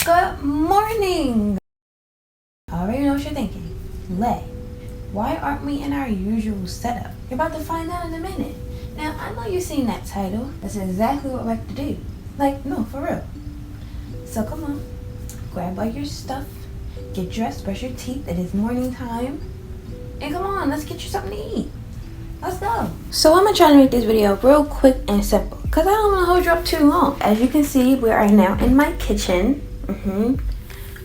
Good morning! I already know what you're thinking. Lay, why aren't we in our usual setup? You're about to find out in a minute. Now, I know you've seen that title. That's exactly what we like to do. Like, no, for real. So come on, grab all your stuff, get dressed, brush your teeth. It is morning time. And come on, let's get you something to eat. Let's go. So I'm gonna try to make this video real quick and simple because I don't want to hold you up too long. As you can see, we are now in my kitchen.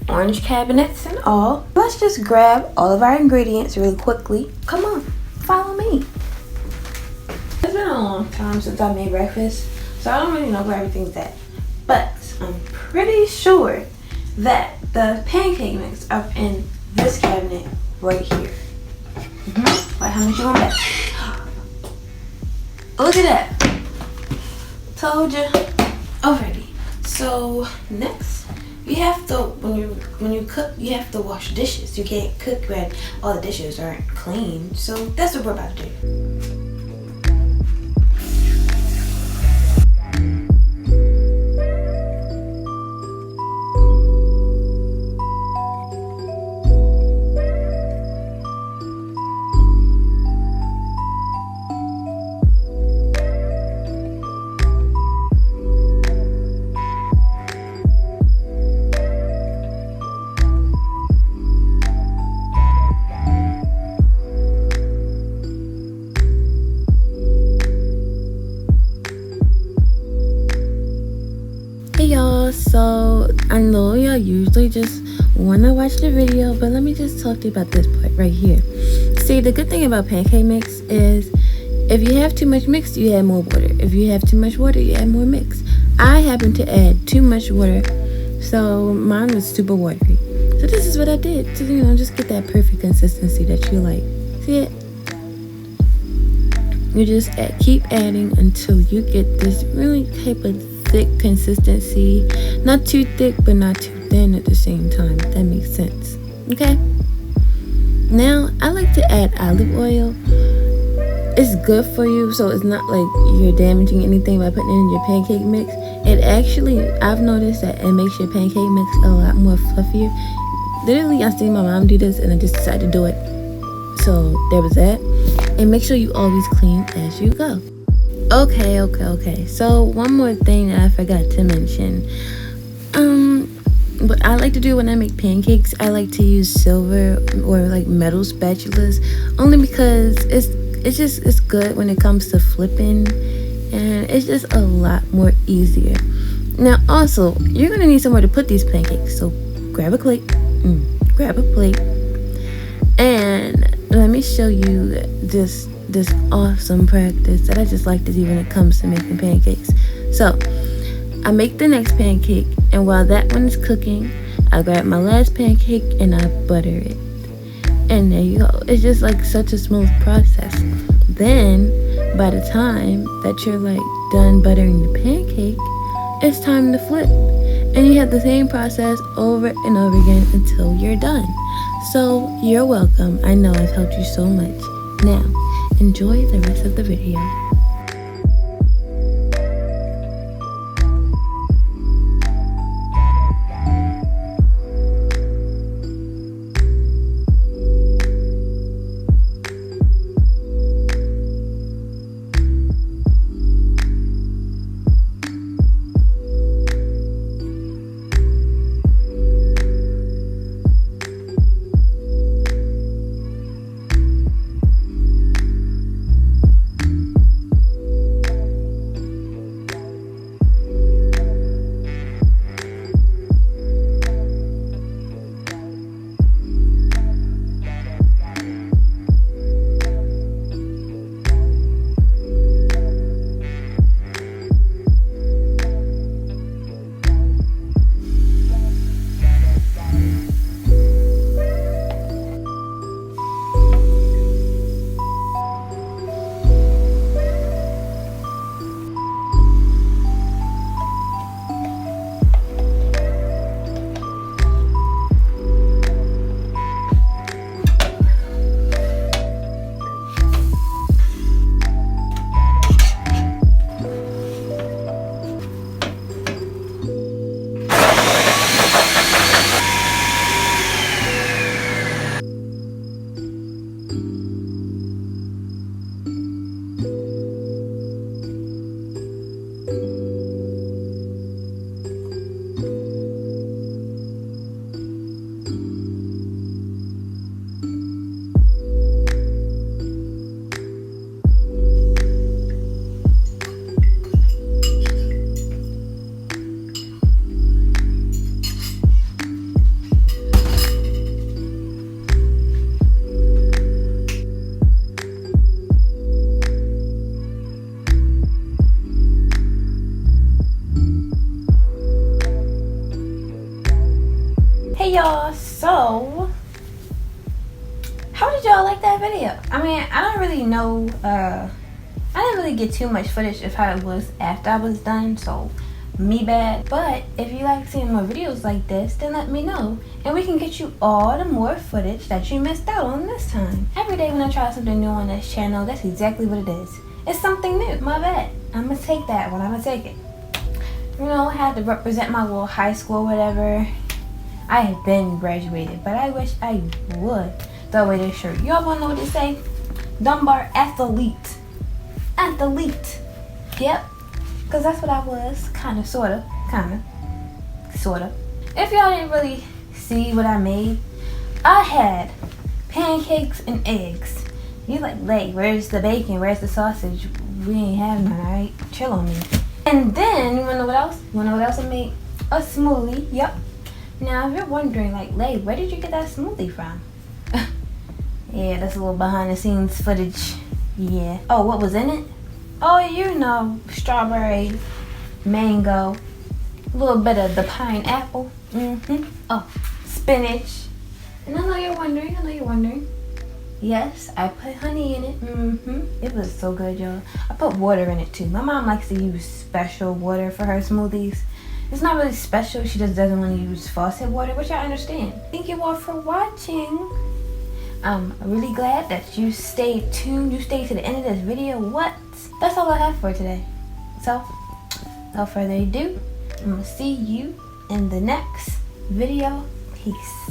Orange cabinets and all. Let's just grab all of our ingredients really quickly. Come on, follow me. It's been a long time since I made breakfast, so I don't really know where everything's at. But I'm pretty sure that the pancake mix are in this cabinet right here. Wait, how much you want bet? Look at that. Told you already. So next, you have to, when you cook, you have to wash dishes. You can't cook when all the dishes aren't clean. So that's what we're about to do. Y'all, so I know y'all usually just want to watch the video, but let me just talk to you about this part right here. See, the good thing about pancake mix is if you have too much mix, you add more water. If you have too much water, you add more mix. I happen to add too much water, so mine was super watery. So this is what I did to, just get that perfect consistency that you like. See it? You just keep adding until you get this really type of thick consistency. Not too thick, but not too thin at the same time, if that makes sense. Okay? Now, I like to add olive oil. It's good for you, so it's not like you're damaging anything by putting it in your pancake mix. It actually, I've noticed that it makes your pancake mix a lot more fluffier. Literally, I seen my mom do this, and I just decided to do it. So, there was that. And make sure you always clean as you go. Okay. So one more thing that I forgot to mention. What I like to do when I make pancakes, I like to use silver or like metal spatulas, only because it's good when it comes to flipping, and it's just a lot more easier. Now also, you're gonna need somewhere to put these pancakes, so grab a plate, and let me show you this awesome practice that I just like to do when it comes to making pancakes. So I make the next pancake, and while that one is cooking, I grab my last pancake and I butter it, and there you go. It's just like such a smooth process. Then by the time that you're like done buttering the pancake, it's time to flip, and you have the same process over and over again until you're done. So you're welcome. I know I've helped you so much. Now enjoy the rest of the video. Hey y'all, so how did y'all like that video? I mean, I don't really know, I didn't really get too much footage of how it was after I was done, so me bad. But if you like seeing more videos like this, then let me know, and we can get you all the more footage that you missed out on this time. Every day when I try something new on this channel, that's exactly what it is. It's something new, my bad. I'm gonna take that one, I'm gonna take it. You know, I had to represent my little high school, whatever. I have been graduated, but I wish I would throw away this shirt. Y'all wanna know what it say? Dunbar athlete. Athlete. Yep. Because that's what I was. Kinda, sorta. Sorta. If y'all didn't really see what I made, I had pancakes and eggs. You like, Lay, where's the bacon? Where's the sausage? We ain't have none, alright? Chill on me. And then, you wanna know what else? You wanna know what else I made? A smoothie. Yep. Now, if you're wondering, like, Lay, where did you get that smoothie from? Yeah, that's a little behind the scenes footage. Yeah. Oh, what was in it? Oh, you know, strawberry, mango, a little bit of the pineapple. Oh, spinach. And I know you're wondering. Yes, I put honey in it. It was so good, y'all. I put water in it too. My mom likes to use special water for her smoothies. It's not really special, she just doesn't want to use faucet water, which I understand. Thank you all for watching. I'm really glad that you stayed tuned. You stayed to the end of this video. What? That's all I have for today. So, without further ado, I'm going to see you in the next video. Peace.